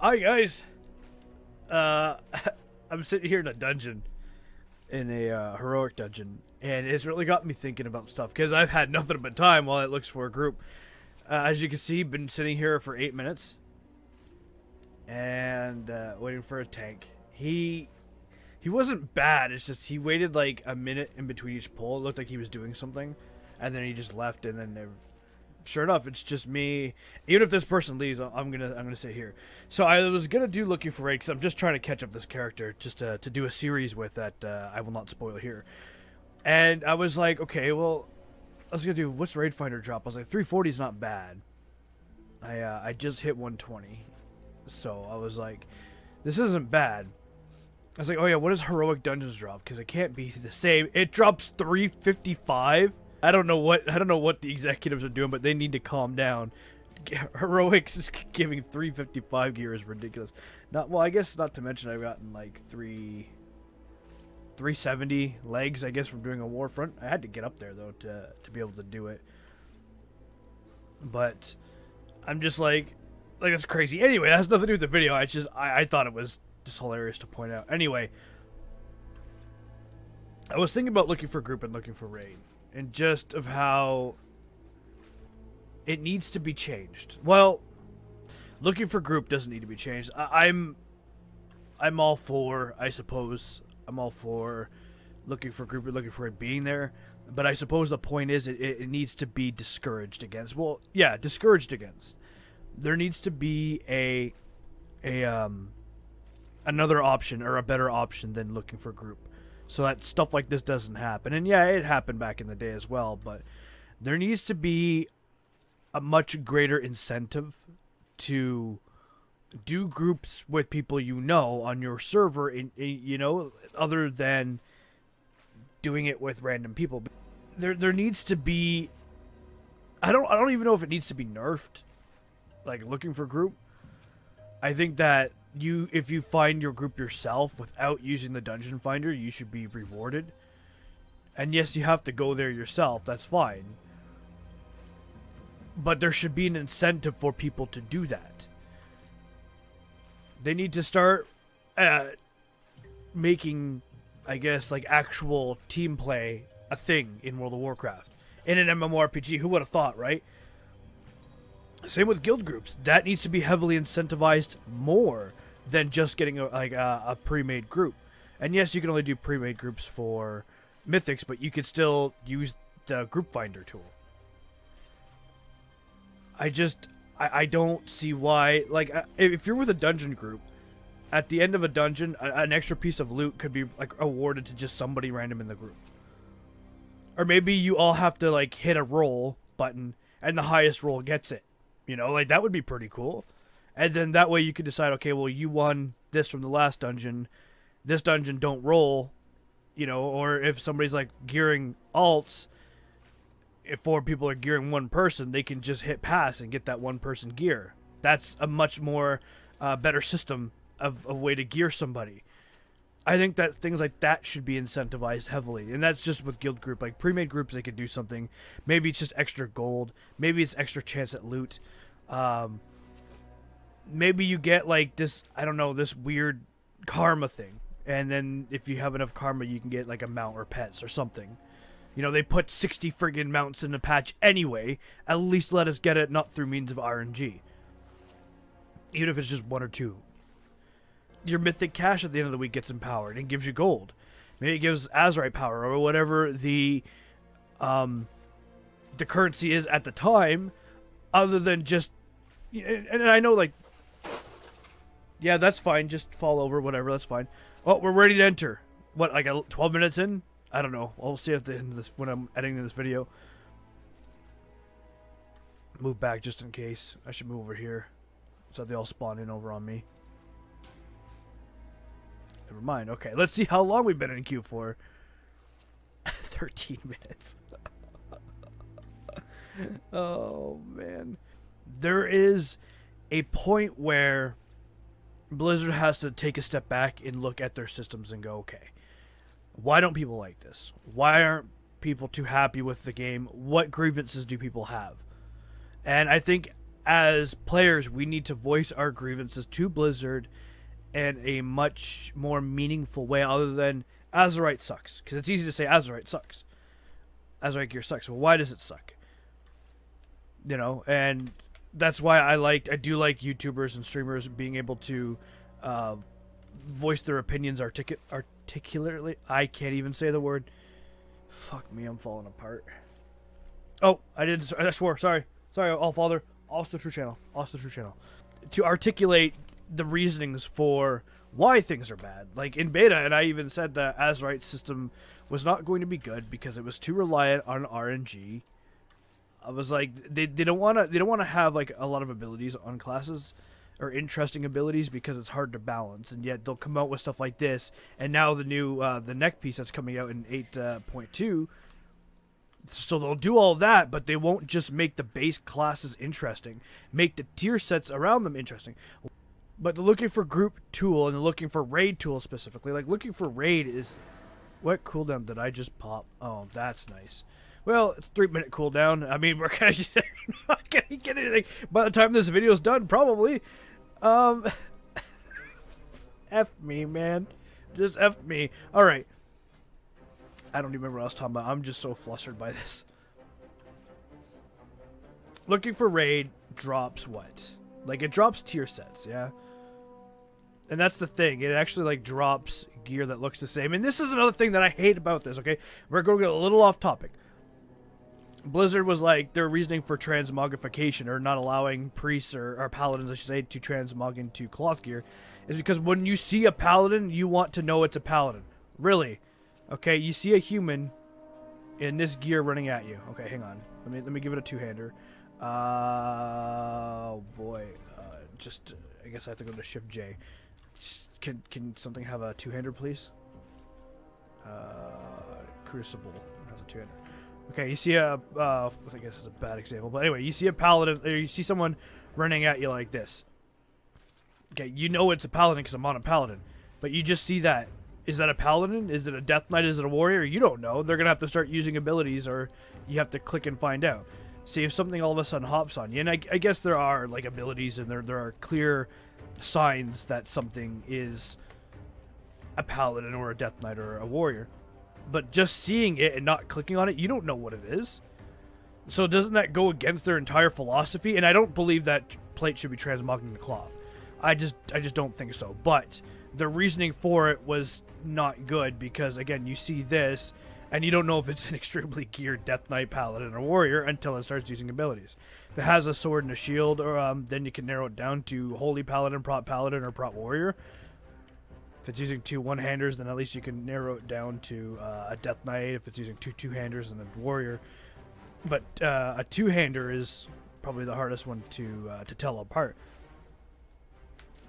Hi guys. Uh, I'm sitting here in a dungeon, in a heroic dungeon, and it's really got me thinking about stuff because I've had nothing but time while it looks for a group. As you can see, been sitting here for 8 minutes and waiting for a tank. He wasn't bad. It's just he waited like a minute in between each pull. It looked like he was doing something, and then he just left. And then sure enough, it's just me. Even if this person leaves, I'm gonna sit here. So I was gonna do looking for raid because I'm just trying to catch up this character just to do a series with that. I will not spoil here. And I was like, okay, well, I was gonna do what's raid finder drop. I was like, 340 is not bad. I just hit 120, so I was like, this isn't bad. I was like, oh yeah, what does heroic dungeons drop? Because it can't be the same. It drops 355. I don't know what the executives are doing, but they need to calm down. Heroics is giving 355 gear is ridiculous. Not well, I guess not to mention I've gotten like 370 legs, I guess, from doing a Warfront. I had to get up there though to be able to do it. But I'm just like it's crazy. Anyway, that has nothing to do with the video. I thought it was just hilarious to point out. Anyway, I was thinking about looking for group and looking for raid, and just of how it needs to be changed. Well, looking for group doesn't need to be changed. I'm all for, I suppose, I'm all for looking for group and looking for it being there. But I suppose the point is it needs to be discouraged against. Well, yeah, discouraged against. There needs to be another option or a better option than looking for group, so that stuff like this doesn't happen. And yeah, it happened back in the day as well, but there needs to be a much greater incentive to do groups with people you know on your server, other than doing it with random people. There needs to be, I don't even know if it needs to be nerfed, like looking for group. I think that if you find your group yourself without using the dungeon finder, you should be rewarded. And yes, you have to go there yourself, that's fine. But there should be an incentive for people to do that. They need to start making, I guess, like actual team play a thing in World of Warcraft. In an MMORPG, who would have thought, right? Same with guild groups. That needs to be heavily incentivized more than just getting a pre-made group. And yes, you can only do pre-made groups for mythics, but you could still use the group finder tool. I don't see why. Like, if you're with a dungeon group, at the end of a dungeon, an extra piece of loot could be like awarded to just somebody random in the group. Or maybe you all have to like hit a roll button and the highest roll gets it. Like that would be pretty cool. And then that way you could decide, okay, well, you won this from the last dungeon. This dungeon don't roll, or if somebody's like gearing alts, if 4 people are gearing one person, they can just hit pass and get that one person gear. That's a much more better system of a way to gear somebody. I think that things like that should be incentivized heavily. And that's just with guild group. Like pre-made groups, they could do something. Maybe it's just extra gold. Maybe it's extra chance at loot. Maybe you get like this, I don't know, this weird karma thing. And then if you have enough karma, you can get like a mount or pets or something. They put 60 friggin' mounts in the patch anyway. At least let us get it not through means of RNG. Even if it's just 1 or 2. Your mythic cash at the end of the week gets empowered and gives you gold. Maybe it gives Azerite power or whatever the currency is at the time, other than just. And I know, like, yeah, that's fine. Just fall over, whatever. That's fine. Oh, we're ready to enter. What, like 12 minutes in? I don't know. I'll see at the end of this when I'm editing this video. Move back just in case. I should move over here so they all spawn in over on me. Never mind. Okay, let's see how long we've been in queue for. 13 minutes. Oh, man. There is a point where Blizzard has to take a step back and look at their systems and go, okay, why don't people like this? Why aren't people too happy with the game? What grievances do people have? And I think as players, we need to voice our grievances to Blizzard in a much more meaningful way, other than Azerite sucks. Because it's easy to say Azerite sucks. Azerite gear sucks. Well, why does it suck? You know, and that's why I do like YouTubers and streamers being able to voice their opinions articulately. I can't even say the word. Fuck me, I'm falling apart. Oh, I swore. Sorry, All Father. Also the True Channel. To articulate the reasonings for why things are bad. Like in beta, and I even said that Azerite system was not going to be good because it was too reliant on RNG. I was like, they don't want to have like a lot of abilities on classes or interesting abilities because it's hard to balance, and yet they'll come out with stuff like this. And now the new the neck piece that's coming out in 8.2. So they'll do all that, but they won't just make the base classes interesting, make the tier sets around them interesting. But they're looking for group tool, and they're looking for raid tool specifically. Like, looking for raid is... What cooldown did I just pop? Oh, that's nice. Well, it's 3-minute cooldown. I mean, we're not gonna get anything by the time this video's done, probably. F me, man. Just F me. Alright. I don't even remember what I was talking about. I'm just so flustered by this. Looking for raid drops what? Like, it drops tier sets, yeah? And that's the thing. It actually, like, drops gear that looks the same. And this is another thing that I hate about this, okay? We're going to get a little off topic. Blizzard was like, their reasoning for transmogrification, or not allowing priests or paladins, I should say, to transmog into cloth gear, is because when you see a paladin, you want to know it's a paladin. Really. Okay, you see a human in this gear running at you. Okay, hang on. Let me give it a two-hander. Oh boy. I guess I have to go to Shift J. Can something have a two-hander, please? Crucible has a two-hander. Okay, you see I guess it's a bad example, but anyway, you see a paladin, or you see someone running at you like this. Okay, you know it's a paladin because I'm on a paladin, but you just see that. Is that a paladin? Is it a death knight? Is it a warrior? You don't know. They're gonna have to start using abilities, or you have to click and find out. See if something all of a sudden hops on you, and I guess there are like abilities, and there are clear signs that something is a paladin or a death knight or a warrior. But just seeing it and not clicking on it, you don't know what it is. So doesn't that go against their entire philosophy? And I don't believe that plate should be transmogging the cloth. I just don't think so. But the reasoning for it was not good because, again, you see this and you don't know if it's an extremely geared death knight, paladin, or warrior until it starts using abilities. If it has a sword and a shield, or then you can narrow it down to holy paladin, or prot warrior. If it's using two one-handers, then at least you can narrow it down to a death knight. If it's using two two-handers, and a warrior. But a two-hander is probably the hardest one to tell apart.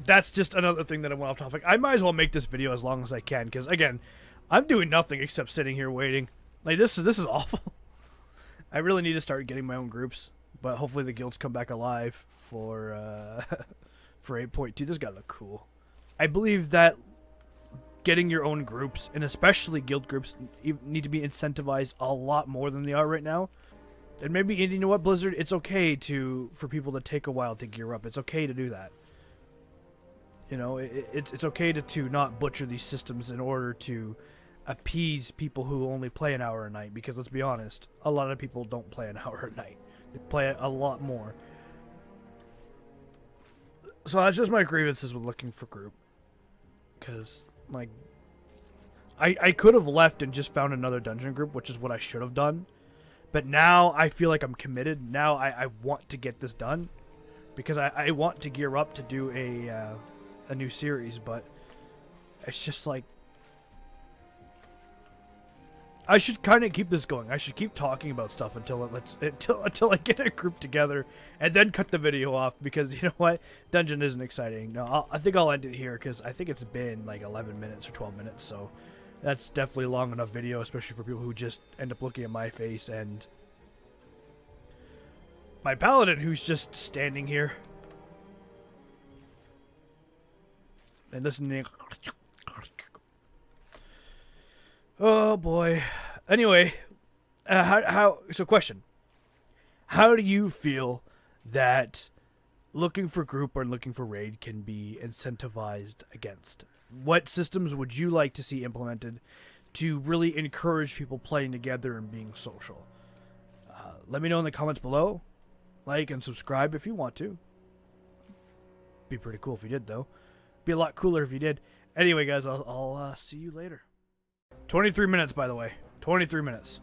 That's just another thing that I went off topic. I might as well make this video as long as I can, because again, I'm doing nothing except sitting here waiting. Like, this is awful. I really need to start getting my own groups, but hopefully the guilds come back alive for 8.2. This gotta look cool. I believe that getting your own groups, and especially guild groups, need to be incentivized a lot more than they are right now. And maybe, you know what, Blizzard, it's okay for people to take a while to gear up. It's okay to do that. You know, it's okay to not butcher these systems in order to appease people who only play an hour a night. Because let's be honest, a lot of people don't play an hour a night. They play a lot more. So that's just my grievances with looking for group. Because, like, I could have left and just found another dungeon group, which is what I should have done. But now I feel like I'm committed. Now I want to get this done. Because I want to gear up to do a new series, but it's just like, I should kind of keep this going. I should keep talking about stuff until I get a group together, and then cut the video off, because you know what, dungeon isn't exciting. No, I think I'll end it here, because I think it's been like 11 minutes or 12 minutes, so that's definitely long enough video, especially for people who just end up looking at my face and my paladin who's just standing here and listening. Oh boy. Anyway, so question: how do you feel that looking for group or looking for raid can be incentivized against? What systems would you like to see implemented to really encourage people playing together and being social? Let me know in the comments below. Like and subscribe if you want to. Be pretty cool if you did, though. Be a lot cooler if you did. Anyway, guys, I'll see you later. 23 minutes, by the way. 23 minutes.